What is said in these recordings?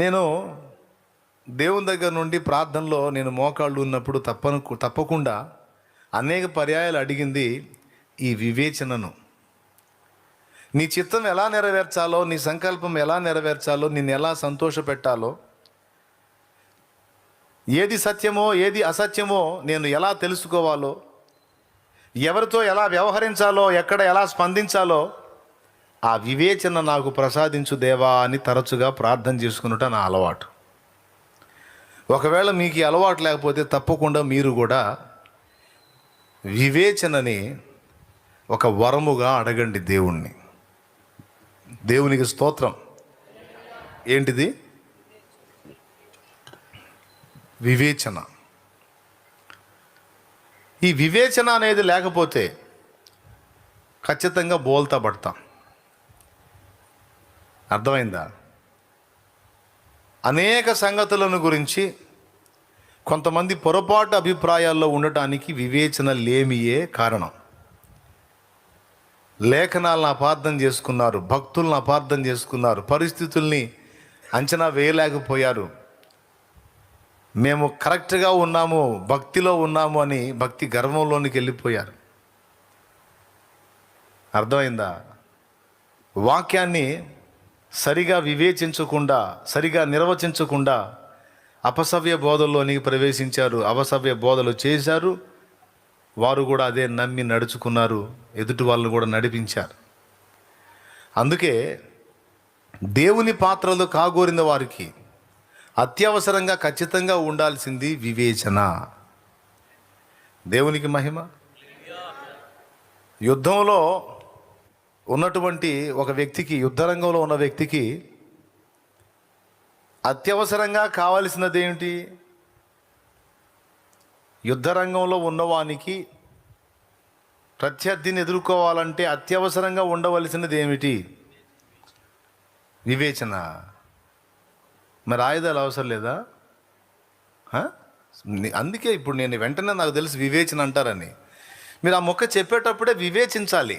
నేను దేవుని దగ్గర నుండి ప్రార్థనలో నేను మోకాళ్ళు ఉన్నప్పుడు తప్పకుండా అనేక పర్యాయాలు అడిగింది ఈ వివేచనను. నీ చిత్తం ఎలా నెరవేర్చాలో, నీ సంకల్పం ఎలా నెరవేర్చాలో, నిన్ను ఎలా సంతోషపెట్టాలో, ఏది సత్యమో ఏది అసత్యమో నేను ఎలా తెలుసుకోవాలో, ఎవరితో ఎలా వ్యవహరించాలో, ఎక్కడ ఎలా స్పందించాలో ఆ వివేచన నాకు ప్రసాదించు దేవా అని తరచుగా ప్రార్థన చేసుకున్నట నా అలవాటు. ఒకవేళ మీకు ఈ అలవాటు లేకపోతే తప్పకుండా మీరు కూడా వివేచనని ఒక వరముగా అడగండి దేవుణ్ణి. దేవునికి స్తోత్రం. ఏంటిది? వివేచన. ఈ వివేచన అనేది లేకపోతే ఖచ్చితంగా బోల్తా పడతాం. అర్థమైందా? అనేక సంగతులను గురించి కొంతమంది పొరపాటు అభిప్రాయాల్లో ఉండటానికి వివేచన లేమియే కారణం. లేఖనాలను అపార్థం చేసుకున్నారు, భక్తులను అపార్థం చేసుకున్నారు, పరిస్థితుల్ని అంచనా వేయలేకపోయారు. మేము కరెక్ట్గా ఉన్నాము, భక్తిలో ఉన్నాము అని భక్తి గర్వంలోనికి వెళ్ళిపోయారు. అర్థమైందా? వాక్యాన్ని సరిగా వివేచించకుండా, సరిగా నిర్వచించకుండా అపసవ్య బోధల్లోనికి ప్రవేశించారు, అపసవ్య బోధలు చేశారు. వారు కూడా అదే నమ్మి నడుచుకున్నారు, ఎదుటి వాళ్ళను కూడా నడిపించారు. అందుకే దేవుని పాత్రలు కాగోరిన వారికి అత్యవసరంగా ఖచ్చితంగా ఉండాల్సింది వివేచన. దేవునికి మహిమ. యుద్ధంలో ఉన్నటువంటి ఒక వ్యక్తికి, యుద్ధరంగంలో ఉన్న వ్యక్తికి అత్యవసరంగా కావలసినది ఏమిటి? యుద్ధరంగంలో ఉన్నవానికి ప్రత్యర్థిని ఎదుర్కోవాలంటే అత్యవసరంగా ఉండవలసినది ఏమిటి? వివేచన. మరి ఆయుధాలు అవసరం లేదా? అందుకే ఇప్పుడు నేను వెంటనే నాకు తెలిసి వివేచన అంటారని. మీరు ఆ మొక్క చెప్పేటప్పుడే వివేచించాలి.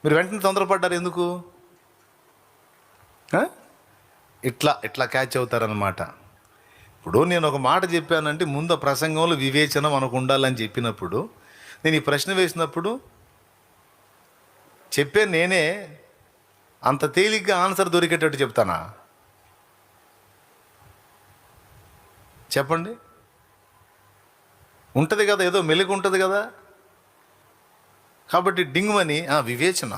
మీరు వెంటనే తొందరపడ్డారు ఎందుకు? ఇట్లా క్యాచ్ అవుతారనమాట. ఇప్పుడు నేను ఒక మాట చెప్పానంటే ముందు ప్రసంగంలో వివేచన మనకు ఉండాలని చెప్పినప్పుడు, నేను ఈ ప్రశ్న వేసినప్పుడు చెప్పే నేనే అంత తేలిగ్గా ఆన్సర్ దొరికేటట్టు చెప్తానా? చెప్పండి. ఉంటుంది కదా, ఏదో మెలుగు ఉంటుంది కదా. కాబట్టి డింగుమని వివేచన,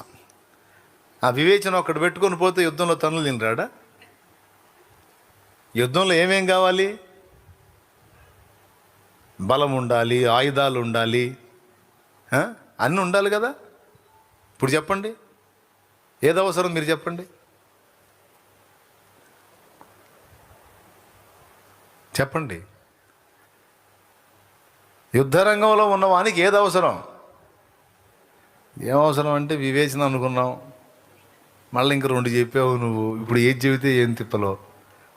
వివేచన ఒక్కడు పెట్టుకొని పోతే యుద్ధంలో తనులు తినరాడా? యుద్ధంలో ఏమేం కావాలి? బలం ఉండాలి, ఆయుధాలు ఉండాలి, అన్నీ ఉండాలి కదా. ఇప్పుడు చెప్పండి, ఏది అవసరం? మీరు చెప్పండి. చెప్పండి. యుద్ధరంగంలో ఉన్నవానికి ఏది అవసరం? ఏమవసరం అంటే వివేచన అనుకున్నాం. మళ్ళీ ఇంక 2 చెప్పావు నువ్వు, ఇప్పుడు ఏది చెబితే ఏం తిప్పలో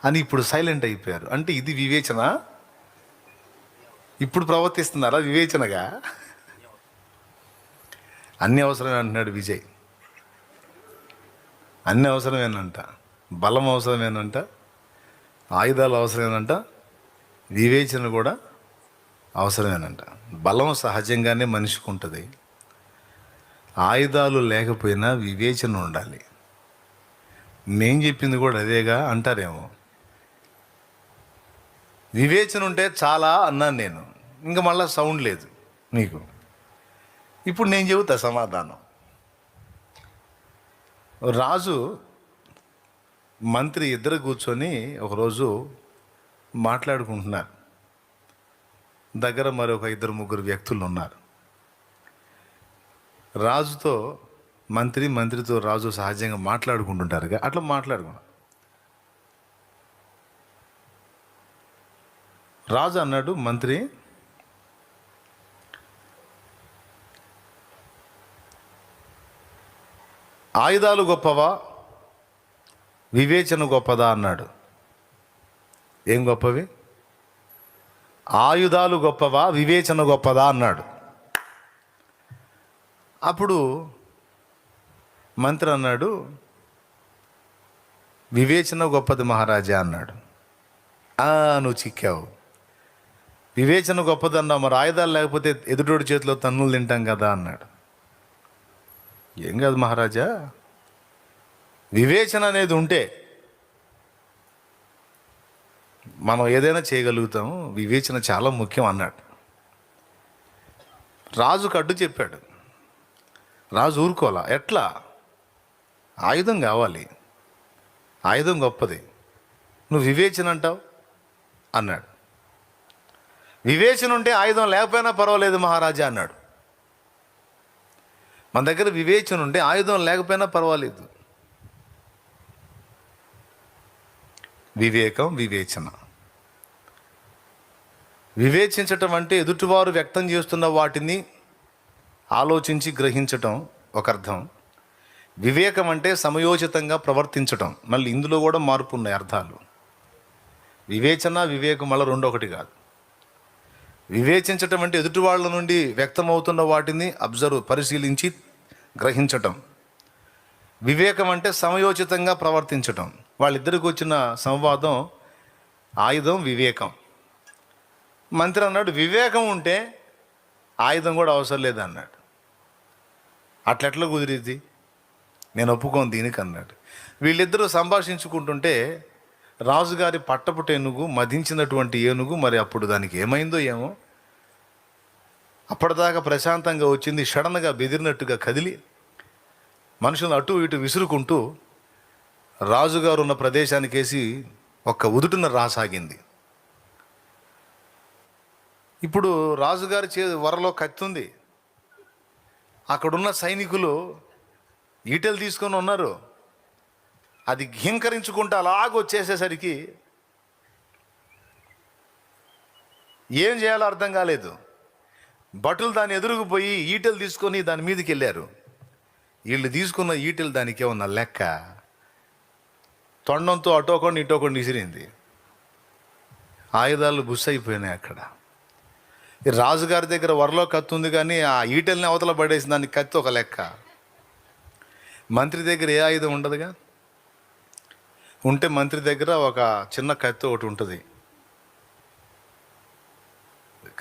అని ఇప్పుడు సైలెంట్ అయిపోయారు. అంటే ఇది వివేచన. ఇప్పుడు ప్రవర్తిస్తున్నారా వివేచనగా? అన్నీ అవసరమే అంటున్నాడు విజయ్. అన్నీ అవసరమేనంట, బలం అవసరమేనంట, ఆయుధాలు అవసరమేనంట, వివేచన కూడా అవసరమేనంట. బలం సహజంగానే మనిషికి ఉంటుంది. ఆయుధాలు లేకపోయినా వివేచన ఉండాలి. నేను చెప్పింది కూడా అదేగా అంటారేమో. వివేచన ఉంటే చాలా అన్నాను నేను. ఇంకా మళ్ళీ సౌండ్ లేదు మీకు. ఇప్పుడు నేను చెబుతా సమాధానం. రాజు మంత్రి ఇద్దరు కూర్చొని ఒకరోజు మాట్లాడుకుంటున్నారు. దగ్గర మరొక 2-3 వ్యక్తులు ఉన్నారు. రాజుతో మంత్రి, మంత్రితో రాజు సహజంగా మాట్లాడుకుంటుంటారుగా, అట్లా మాట్లాడుకున్నారు. రాజు అన్నాడు, మంత్రి, ఆయుధాలు గొప్పవా, వివేచన గొప్పదా అన్నాడు. ఏం గొప్పవి? ఆయుధాలు గొప్పవా, వివేచన గొప్పదా అన్నాడు. అప్పుడు మంత్రి అన్నాడు, వివేచన గొప్పది మహారాజా అన్నాడు. నువ్వు చిక్కావు. వివేచన గొప్పదన్నావు, మరి ఆయుధాలు లేకపోతే ఎదుటోడి చేతిలో తన్నులు తింటాం కదా అన్నాడు. ఏం కాదు మహారాజా, వివేచన అనేది ఉంటే మనం ఏదైనా చేయగలుగుతాం, వివేచన చాలా ముఖ్యం అన్నాడు. రాజుకు అడ్డు చెప్పాడు. రాజు ఊరుకోలా. ఎట్లా? ఆయుధం కావాలి, ఆయుధం గొప్పది, నువ్వు వివేచన అంటావు అన్నాడు. వివేచన ఉంటే ఆయుధం లేకపోయినా పర్వాలేదు మహారాజా అన్నాడు. మన దగ్గర వివేచన ఉంటే ఆయుధం లేకపోయినా పర్వాలేదు. వివేకం, వివేచన. వివేచించటం అంటే ఎదుటివారు వ్యక్తం చేస్తున్న వాటిని ఆలోచించి గ్రహించటం ఒక అర్థం. వివేకం అంటే సమయోచితంగా ప్రవర్తించటం. మళ్ళీ ఇందులో కూడా మార్పు ఉన్నాయి అర్థాలు. వివేచన, వివేకం మళ్ళీ రెండు ఒకటి కాదు. వివేచించటం అంటే ఎదుటి వాళ్ళ నుండి వ్యక్తమవుతున్న వాటిని పరిశీలించి గ్రహించటం. వివేకం అంటే సమయోచితంగా ప్రవర్తించటం. వాళ్ళిద్దరికి వచ్చిన సంవాదం ఆయుధం, వివేకం. మంత్రి అన్నాడు, వివేకం ఉంటే ఆయుధం కూడా అవసరం లేదన్నాడు. అట్లెట్లా కుదిరిద్ది, నేను ఒప్పుకోను దీనికి అన్నాడు. వీళ్ళిద్దరూ సంభాషించుకుంటుంటే రాజుగారి పట్టపుట ఏనుగు, మదించినటువంటి ఏనుగు, మరి అప్పుడు దానికి ఏమైందో ఏమో, అప్పటిదాకా ప్రశాంతంగా వచ్చింది, సడన్గా బెదిరినట్టుగా కదిలి మనుషులను అటు ఇటు విసురుకుంటూ రాజుగారు ఉన్న ప్రదేశానికేసి ఒక్క ఉదుటున రాసాగింది. ఇప్పుడు రాజుగారి వరలో కత్తి ఉంది. అక్కడున్న సైనికులు ఈటెలు తీసుకొని ఉన్నారు. అది ఘీంకరించుకుంటూ అలాగొచ్చేసేసరికి ఏం చేయాలో అర్థం కాలేదు. భటులు దాన్ని ఎదురుకుపోయి ఈటెలు తీసుకొని దాని మీదకి వెళ్ళారు. వీళ్ళు తీసుకున్న ఈటెలు దానికే ఉన్న లెక్క. తొండంతో అటోకొని ఇటోకొని విసిరింది. ఆయుధాలు బుస్ అయిపోయినాయి అక్కడ. ఈ రాజుగారి దగ్గర వరలో కత్తి ఉంది, కానీ ఆ ఈటెల్ని అవతల పడేసి దానికి కత్తి ఒక లెక్క. మంత్రి దగ్గర ఏ ఆయుధం ఉండదుగా. ఉంటే మంత్రి దగ్గర ఒక చిన్న కత్తి ఒకటి ఉంటుంది.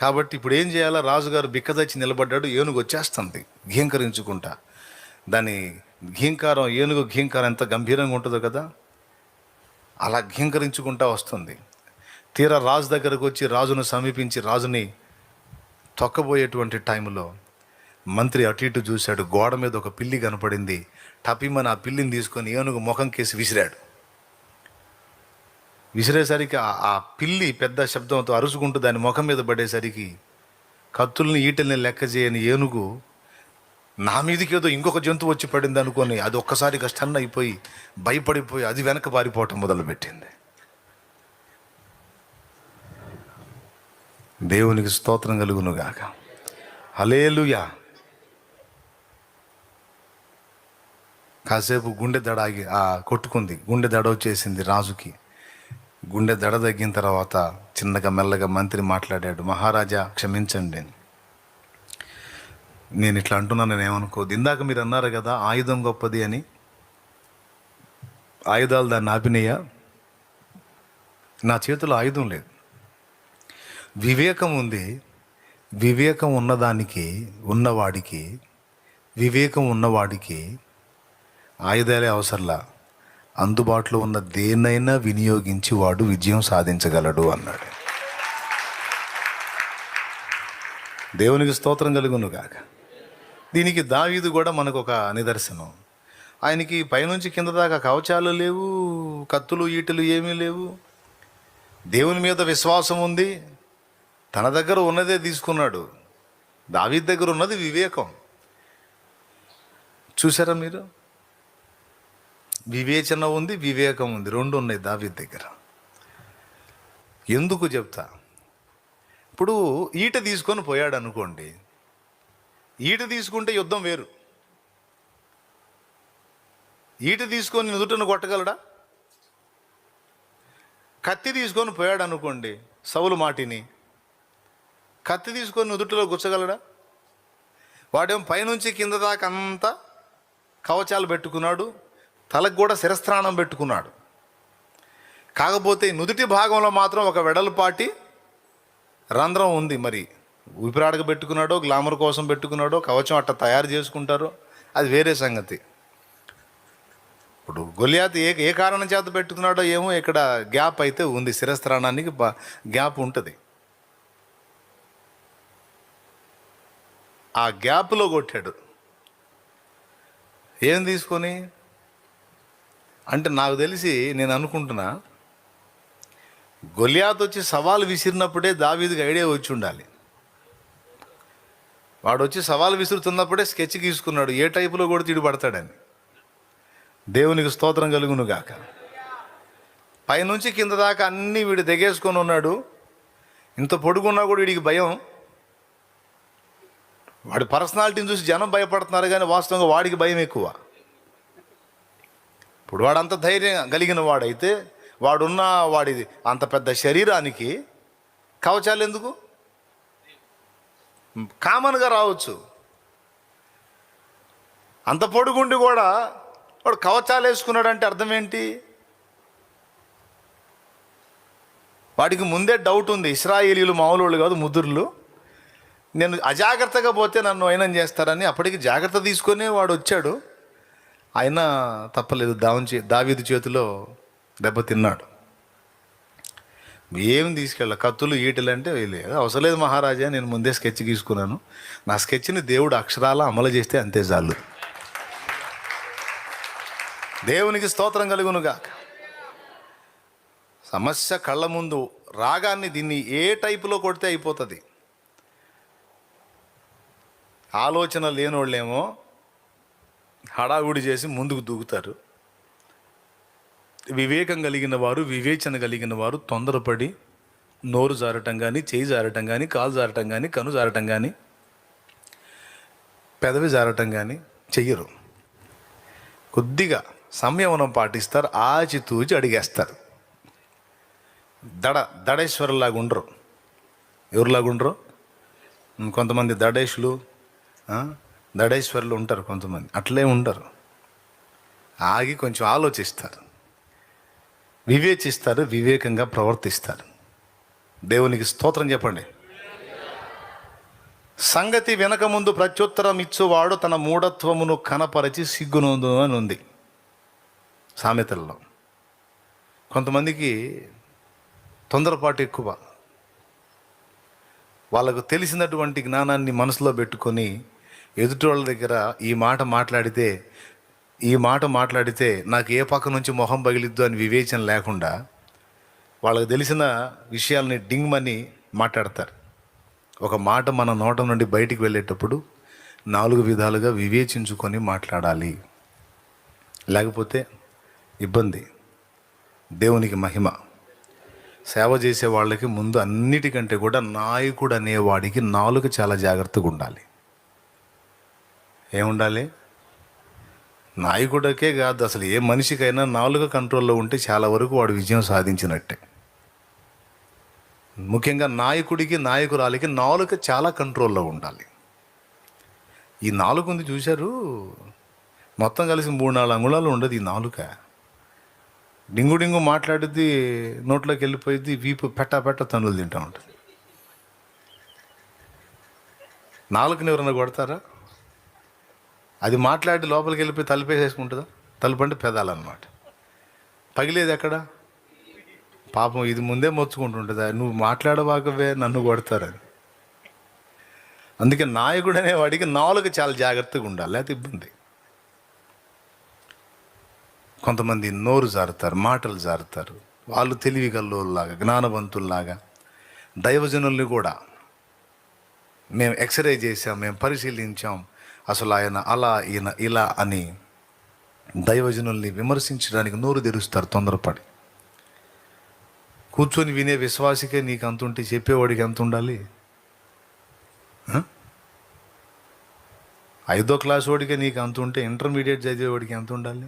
కాబట్టి ఇప్పుడు ఏం చేయాలో, రాజుగారు బిక్కదచ్చి నిలబడ్డాడు. ఏనుగు వచ్చేస్తుంది ఘీంకరించుకుంటా. దాని ఘీంకారం, ఏనుగు ఘీంకారం ఎంత గంభీరంగా ఉంటుందో కదా, అలా ఘీంకరించుకుంటా వస్తుంది. తీరా రాజు దగ్గరకు వచ్చి రాజును సమీపించి రాజుని తొక్కబోయేటువంటి టైంలో మంత్రి అటు ఇటు చూశాడు. గోడ మీద ఒక పిల్లి కనపడింది. టపిమని ఆ పిల్లిని తీసుకొని ఏనుగు ముఖం కేసి విసిరాడు. విసిరేసరికి ఆ పిల్లి పెద్ద శబ్దంతో అరుచుకుంటూ దాని ముఖం మీద పడేసరికి కత్తుల్ని ఈటెల్ని లెక్క చేయని ఏనుగు నా మీదకి ఏదో ఇంకొక జంతువు వచ్చి పడింది అనుకొని అది ఒక్కసారిగా స్టన్ అయిపోయి భయపడిపోయి అది వెనక పారిపోవటం మొదలుపెట్టింది. దేవునికి స్తోత్రం కలుగును గాక. హల్లెలూయా. కాసేపు గుండె దడ ఆగి కొట్టుకుంది. గుండె దడ వచ్చేసింది రాజుకి. గుండె దడ తగ్గిన తర్వాత చిన్నగా మెల్లగా మంత్రి మాట్లాడాడు. మహారాజా క్షమించండి, నేను ఇట్లా అంటున్నాను, నేను ఏమనుకోదు. ఇందాక మీరు అన్నారు కదా ఆయుధం గొప్పది అని. ఆయుధాలు దాన్ని ఆపినయ్యా. నా చేతిలో ఆయుధం లేదు, వివేకం ఉంది. వివేకం ఉన్నవాడికి ఆయుధాలే అవసరంలా. అందుబాటులో ఉన్న దేన్నైనా వినియోగించి వాడు విజయం సాధించగలడు అన్నాడు. దేవునికి స్తోత్రం కలుగును గాక. దీనికి దావీదు కూడా మనకు ఒక నిదర్శనం. ఆయనకి పైనుంచి కింద దాకా కవచాలు లేవు, కత్తులు ఈటెలు ఏమీ లేవు. దేవుని మీద విశ్వాసం ఉంది. తన దగ్గర ఉన్నదే తీసుకున్నాడు. దావీదు దగ్గర ఉన్నది వివేకం. చూసారా మీరు? వివేచన ఉంది, వివేకం ఉంది, రెండు ఉన్నాయి దావీదు దగ్గర. ఎందుకు చెప్తా. ఇప్పుడు ఈట తీసుకొని పోయాడు అనుకోండి. ఈట తీసుకుంటే యుద్ధం వేరు. ఈట తీసుకొని నుదుటను కొట్టగలడా? కత్తి తీసుకొని పోయాడు అనుకోండి, సౌలు మాటిని కత్తి తీసుకొని నుదుటిలో గుచ్చగలడా? వాడేమో పైనుంచి కింద దాకా అంతా కవచాలు పెట్టుకున్నాడు, తలకు కూడా శిరస్త్రాణం పెట్టుకున్నాడు. కాకపోతే ఈ నుదుటి భాగంలో మాత్రం ఒక వెడల్పాటి రంధ్రం ఉంది. మరి ఊపిరాడక పెట్టుకున్నాడో, గ్లామర్ కోసం పెట్టుకున్నాడో, కవచం అట్ట తయారు చేసుకుంటారో అది వేరే సంగతి. ఇప్పుడు గొలియాతు ఏ కారణం చేత పెట్టుకున్నాడో ఏమో, ఇక్కడ గ్యాప్ అయితే ఉంది, శిరస్త్రాణానికి గ్యాప్ ఉంటుంది. ఆ గ్యాప్లో కొట్టాడు. ఏం తీసుకొని అంటే నాకు తెలిసి, నేను అనుకుంటున్నా, గొలియాతు వచ్చి సవాలు విసిరినప్పుడే దావీదుకి ఐడియా వచ్చి ఉండాలి. వాడు వచ్చి సవాలు విసురుతున్నప్పుడే స్కెచ్ గీసుకున్నాడు, ఏ టైపులో కూడా తిడి పడతాడని. దేవునికి స్తోత్రం కలుగును గాక. పైనుంచి కింద దాకా అన్నీ వీడు తెగేసుకొని ఉన్నాడు. ఇంత పొడుగున్నా కూడా వీడికి భయం. వాడి పర్సనాలిటీని చూసి జనం భయపడుతున్నారు, కానీ వాస్తవంగా వాడికి భయం ఎక్కువ. ఇప్పుడు వాడంత ధైర్యం కలిగిన వాడైతే, వాడిది అంత పెద్ద శరీరానికి కవచాలు ఎందుకు? కామన్గా రావచ్చు. అంత పొడుగుండి కూడా వాడు కవచాలు వేసుకున్నాడంటే అర్థం ఏంటి? వాడికి ముందే డౌట్ ఉంది, ఇశ్రాయేలీలు మామూలు వాళ్ళు కాదు, ముదురులు. నేను అజాగ్రత్తగా పోతే నన్ను అయినం చేస్తారని అప్పటికి జాగ్రత్త తీసుకొని వాడు వచ్చాడు. అయినా తప్పలేదు, దావీదు చేతిలో దెబ్బతిన్నాడు. ఏం తీసుకెళ్ళ, కత్తులు ఈటలు అంటే లేదు, అవసరం లేదు మహారాజా, నేను ముందే స్కెచ్ గీసుకున్నాను, నా స్కెచ్ని దేవుడు అక్షరాల అమలు చేస్తే అంతే చాలు. దేవునికి స్తోత్రం కలుగునుగా. సమస్య కళ్ళ ముందు రాగాన్ని దీన్ని ఏ టైపులో కొడితే అయిపోతుంది. ఆలోచన లేనోళ్ళేమో హడావుడి చేసి ముందుకు దూకుతారు. వివేకం కలిగిన వారు, వివేచన కలిగిన వారు తొందరపడి నోరు జారటం కానీ, చేయి జారటం కానీ, కాలు జారటం కానీ, కను జారటం కానీ, పెదవి జారటం కానీ చెయ్యరు. కొద్దిగా సంయమనం పాటిస్తారు, ఆచితూచి అడిగేస్తారు. దడేశ్వరులాగా ఉండరు. ఎవరిలాగా ఉండరు? కొంతమంది దడేశ్వరులు ఉంటారు, కొంతమంది అట్లే ఉండరు. ఆగి కొంచెం ఆలోచిస్తారు, వివేచిస్తారు, వివేకంగా ప్రవర్తిస్తారు. దేవునికి స్తోత్రం చెప్పండి. సంగతి వెనక ముందు ప్రత్యుత్తరం ఇచ్చువాడు తన మూఢత్వమును కనపరచి సిగ్గునొందు అని ఉంది సామెతల్లో. కొంతమందికి తొందరపాటు ఎక్కువ. వాళ్ళకు తెలిసినటువంటి జ్ఞానాన్ని మనసులో పెట్టుకొని ఎదుటి వాళ్ళ దగ్గర ఈ మాట మాట్లాడితే నాకు ఏ పక్క నుంచి మొహం పగిలిద్దు అని వివేచన లేకుండా వాళ్ళకు తెలిసిన విషయాల్ని డింగ్మని మాట్లాడతారు. ఒక మాట మన నోట నుండి బయటికి వెళ్ళేటప్పుడు 4 విధాలుగా వివేచించుకొని మాట్లాడాలి, లేకపోతే ఇబ్బంది. దేవునికి మహిమ. సేవ చేసే వాళ్ళకి ముందు అన్నిటికంటే కూడా నాయకుడు అనేవాడికి నాలుక చాలా జాగ్రత్తగా ఉండాలి. ఏముండాలి? నాయకుడికే కాదు, అసలు ఏ మనిషికైనా నాలుక కంట్రోల్లో ఉంటే చాలా వరకు వాడు విజయం సాధించినట్టే. ముఖ్యంగా నాయకుడికి, నాయకురాలికి నాలుక చాలా కంట్రోల్లో ఉండాలి. ఈ నాలుక ఉంది చూశారు, మొత్తం కలిసి 3-4 అంగుళాలు ఉండదు ఈ నాలుక. డింగు మాట్లాడిద్ది, నోట్లోకి వెళ్ళిపోయింది, వీపు పెట్ట తన్నులు తింటూ ఉంటుంది. నాలుకని ఎవరన్నా కొడతారా? అది మాట్లాడి లోపలికి వెళ్ళిపోయి తలుపేసేసుకుంటుందా? తలుపు అంటే పెదాలన్నమాట. పగిలేది ఎక్కడ? పాపం ఇది ముందే మొచ్చుకుంటుంటుందా, నువ్వు మాట్లాడవాకవే నన్ను కొడతారని. అందుకే నాయకుడు అనేవాడికి నాలుక చాలా జాగ్రత్తగా ఉండాలి, లేకపోతే ఇబ్బంది. కొంతమంది నోరు జారుతారు, మాటలు జారుతారు. వాళ్ళు తెలివి గల్లోలాగా, జ్ఞానవంతుల్లాగా దైవజనుల్ని కూడా మేము ఎక్స్రే చేసాం, మేము పరిశీలించాం, అసలు ఆయన అలా, ఈయన ఇలా అని దైవజనుల్ని విమర్శించడానికి నోరు తెరుస్తారు తొందరపడి. కూర్చొని వినే విశ్వాసికే నీకు అంత ఉంటే చెప్పేవాడికి ఎంత ఉండాలి? 5వ క్లాస్ వాడికే నీకు అంత ఉంటే ఇంటర్మీడియట్ చదివేవాడికి ఎంత ఉండాలి?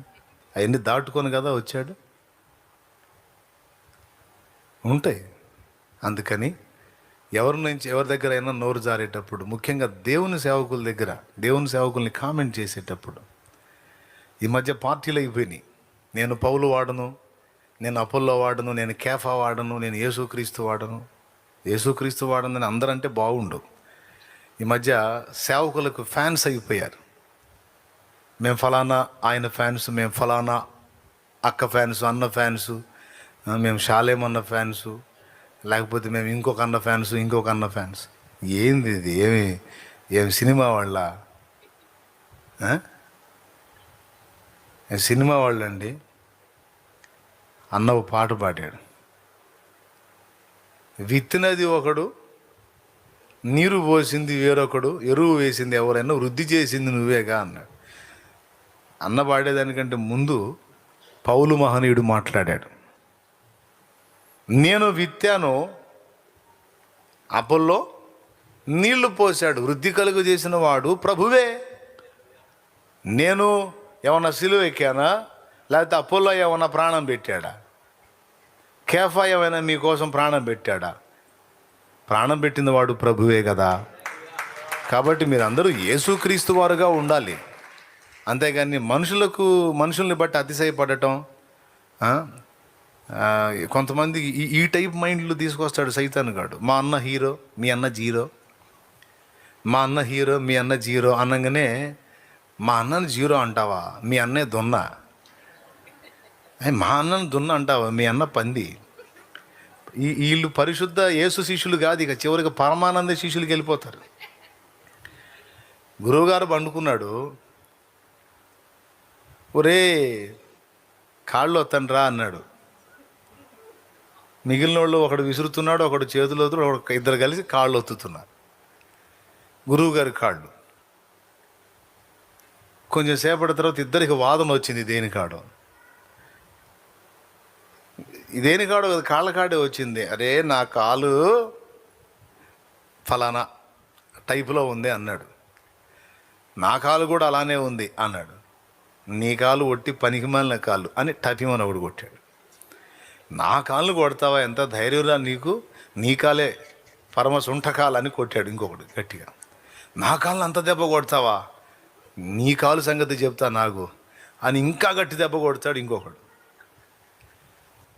అవన్నీ దాటుకొని కదా వచ్చాడు. ఉంటాయి. అందుకని ఎవరి దగ్గర అయినా నోరు జారేటప్పుడు, ముఖ్యంగా దేవుని సేవకుల్ని కామెంట్ చేసేటప్పుడు, ఈ మధ్య పార్టీలు అయిపోయినాయి. నేను పౌలు వాడను, నేను అపోల్లో వాడను, నేను కేఫా వాడను, నేను యేసుక్రీస్తు వాడను. యేసుక్రీస్తు వాడనని అందరంటే బాగుండు. ఈ మధ్య సేవకులకు ఫ్యాన్స్ అయిపోయారు. మేము ఫలానా ఆయన ఫ్యాన్స్, మేము ఫలానా అక్క ఫ్యాన్స్, అన్న ఫ్యాన్స్, మేము షాలేం అన్న ఫ్యాన్స్, లేకపోతే మేము ఇంకొక అన్న ఫ్యాన్స్, ఇంకొక అన్న ఫ్యాన్స్. ఏంది ఇది? ఏమి సినిమా వాళ్ళ? సినిమా వాళ్ళండి. అన్న ఒక పాట పాడాడు, విత్తినది ఒకడు, నీరు పోసింది వేరొకడు, ఎరువు వేసింది ఎవరైనా, వృద్ధి చేసింది నువ్వేగా అన్నాడు. అన్న పాడేదానికంటే ముందు పౌలు మహనీయుడు మాట్లాడాడు. నేను విత్తాను, అపోల్లో నీళ్లు పోశాడు, వృద్ధి కలుగు చేసిన వాడు ప్రభువే. నేను ఏమన్నా సిలువ ఎక్కానా, లేకపోతే అపోల్లో ఏమన్నా ప్రాణం పెట్టాడా? కేఫా ఏమైనా మీకోసం ప్రాణం పెట్టాడా? ప్రాణం పెట్టిన వాడు ప్రభువే కదా. కాబట్టి మీరందరూ యేసుక్రీస్తు వారుగా ఉండాలి. అంతేగాని మనుషుల్ని బట్టి అతిశయపడటం. కొంతమంది ఈ టైప్ మైండ్లు తీసుకొస్తాడు సైతాన్ గాడు. మా అన్న హీరో, మీ అన్న జీరో, మా అన్న హీరో, మీ అన్న జీరో అనగానే, మా అన్నని జీరో అంటావా, మీ అన్నే దున్న. మా అన్నను దున్న అంటావా, మీ అన్న పంది. వీళ్ళు పరిశుద్ధ యేసు శిష్యులు కాదు, ఇక చివరికి పరమానంద శిష్యులకి వెళ్ళిపోతారు. గురువుగారు పండుకున్నాడు, ఒరే కాళ్ళు వత్తండ్రా అన్నాడు. మిగిలిన వాళ్ళు ఒకడు విసురుతున్నాడు, ఒకడు చేతులు వస్తున్నాడు, ఇద్దరు కలిసి కాళ్ళు ఒత్తుతున్నారు గురువుగారి కాళ్ళు. కొంచెం సేపటి తర్వాత ఇద్దరికి వాదన వచ్చింది. దేనికాడో కదా, కాళ్ళ కాడే వచ్చింది. అరే నా కాలు ఫలానా టైపులో ఉంది అన్నాడు. నా కాలు కూడా అలానే ఉంది అన్నాడు. నీ కాలు ఒట్టి పనికిమాలిన కాళ్ళు అని టపిమని ఒకడు కొట్టాడు. నా కాళ్ళు కొడతావా, ఎంత ధైర్యంరా నీకు, నీ కాలే పరమ సుంఠకాలు అని కొట్టాడు ఇంకొకడు గట్టిగా. నా కాళ్ళు అంత దెబ్బ కొడతావా, నీ కాలు సంగతి చెప్తా నాకు అని ఇంకా గట్టి దెబ్బ కొడతాడు ఇంకొకడు.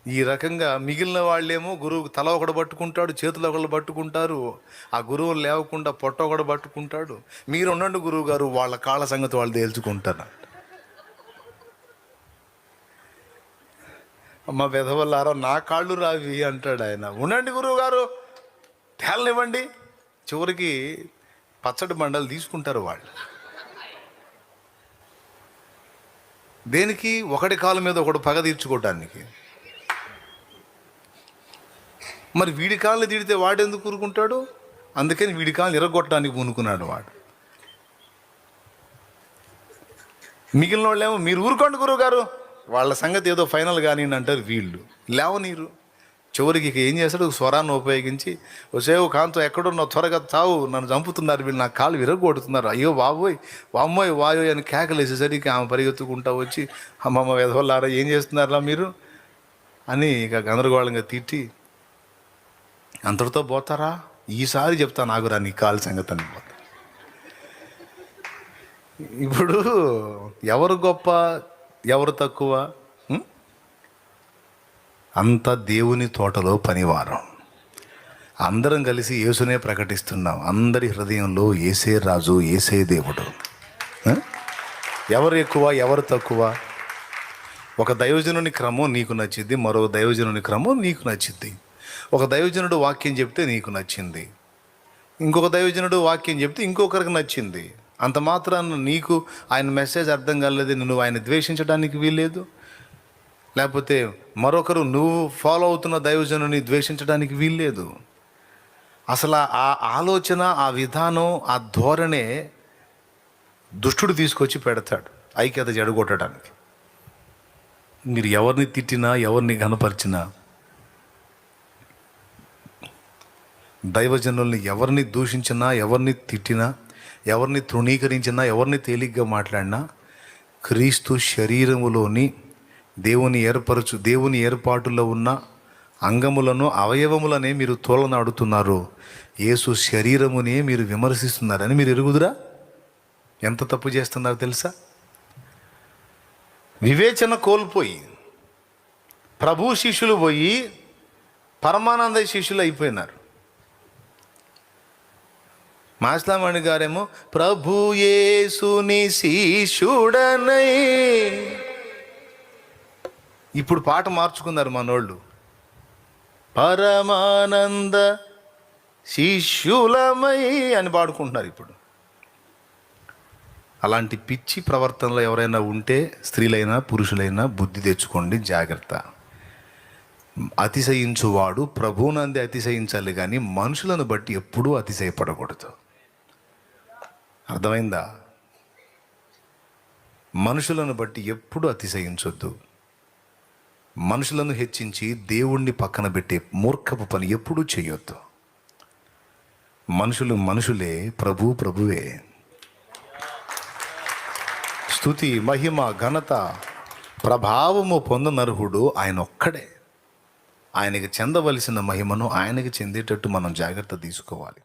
ఈ రకంగా మిగిలిన వాళ్ళేమో గురువు తల ఒకడు పట్టుకుంటాడు, చేతులు ఒకళ్ళు పట్టుకుంటారు, ఆ గురువులు లేవకుండా పొట్ట ఒకడు పట్టుకుంటాడు. మీరు ఉండండి గురువు గారు, వాళ్ళ కాళ్ళ సంగతి వాళ్ళు తేల్చుకుంటారు. అమ్మ వెధవల్లారా, నా కాళ్ళు రావి అంటాడు ఆయన. ఉండండి గురువు గారు, తేలనివ్వండి. చివరికి పచ్చడి బండలు తీసుకుంటారు వాళ్ళు. దేనికి? ఒకటి కాళ్ళ మీద ఒకడు పగ తీర్చుకోవడానికి. మరి వీడి కాళ్ళని తిడితే వాడెందుకు కూరుకుంటాడు? అందుకని వీడి కాళ్ళని ఇరగొట్టడానికి పూనుకున్నాడు వాడు. మిగిలిన వాళ్ళేమో మీరు ఊరుకోండి గురువు గారు, వాళ్ళ సంగతి ఏదో ఫైనల్ కానీ అంటారు. వీళ్ళు లేవనీరు. చివరికి ఇక ఏం చేస్తాడు, స్వరాన్ని ఉపయోగించి, ఒసేవు కాంతో ఎక్కడున్నావు, త్వరగా తావు, నన్ను చంపుతున్నారు వీళ్ళు, నా కాళ్ళు విరగొడుతున్నారు, అయ్యో బాబోయ్, వామ్మోయ్ వాయో అని కేకలేసేసరికి ఆమె పరిగెత్తుకుంటా వచ్చి, అమ్మమ్మ వెధవల్లారా ఏం చేస్తున్నారా మీరు అని ఇక గందరగోళంగా తిట్టి, అంతటితో పోతారా, ఈసారి చెప్తా నాకురా నీ కాలు సంగతి అని పోతా. ఇప్పుడు ఎవరు గొప్ప, ఎవరు తక్కువ? అంత దేవుని తోటలో పనివారం. అందరం కలిసి యేసునే ప్రకటిస్తున్నాం. అందరి హృదయంలో యేసే రాజు, యేసే దేవుడు. ఎవరు ఎక్కువ, ఎవరు తక్కువ? ఒక దైవజనుని క్రమం నీకు నచ్చింది, మరో దైవజనుని క్రమం నీకు నచ్చింది. ఒక దైవజనుడు వాక్యం చెప్తే నీకు నచ్చింది, ఇంకొక దైవజనుడు వాక్యం చెప్తే ఇంకొకరికి నచ్చింది. అంత మాత్రాన నీకు ఆయన మెసేజ్ అర్థం కాలేదు, నువ్వు ఆయన ద్వేషించడానికి వీల్లేదు. లేకపోతే మరొకరు నువ్వు ఫాలో అవుతున్న దైవజనుని ద్వేషించడానికి వీల్లేదు. అసలు ఆ ఆలోచన, ఆ విధానం, ఆ ధోరణే దుష్టుడు తీసుకొచ్చి పెడతాడు ఐక్యత జడగొట్టడానికి. మీరు ఎవరిని తిట్టినా, ఎవరిని గనపరిచినా, దైవజనుల్ని ఎవరిని దూషించినా, ఎవరిని తిట్టినా, ఎవరిని తృణీకరించినా, ఎవరిని తేలిగ్గా మాట్లాడినా, క్రీస్తు శరీరములోని దేవుని ఏర్పాటులో ఉన్న అంగములను, అవయవములనే మీరు తోలనాడుతున్నారు. యేసు శరీరమునే మీరు విమర్శిస్తున్నారని మీరు ఎరుగుదురా? ఎంత తప్పు చేస్తున్నారో తెలుసా? వివేచన కోల్పోయి ప్రభు శిష్యులు పోయి పరమానంద శిష్యులు అయిపోయినారు. మాస్లామణి గారేమో ప్రభు యేసుని శిష్యుడనై, ఇప్పుడు పాట మార్చుకున్నారు మనోళ్ళు, పరమానంద శిష్యులమై అని పాడుకుంటున్నారు ఇప్పుడు. అలాంటి పిచ్చి ప్రవర్తనలో ఎవరైనా ఉంటే స్త్రీలైనా పురుషులైనా బుద్ధి తెచ్చుకోండి, జాగ్రత్త. అతిశయించువాడు ప్రభువునందే అతిశయించాలి కానీ మనుషులను బట్టి ఎప్పుడూ అతిశయపడకూడదు. అర్థమైందా? మనుషులను బట్టి ఎప్పుడూ అతిశయించొద్దు. మనుషులను హెచ్చించి దేవుణ్ణి పక్కన పెట్టే మూర్ఖపు పని ఎప్పుడూ చేయొద్దు. మనుషులు మనుషులే, ప్రభు ప్రభువే. స్తుతి, మహిమ, ఘనత, ప్రభావము పొందనర్హుడు ఆయన ఒక్కడే. ఆయనకి చెందవలసిన మహిమను ఆయనకి చెందేటట్టు మనం జాగ్రత్త తీసుకోవాలి.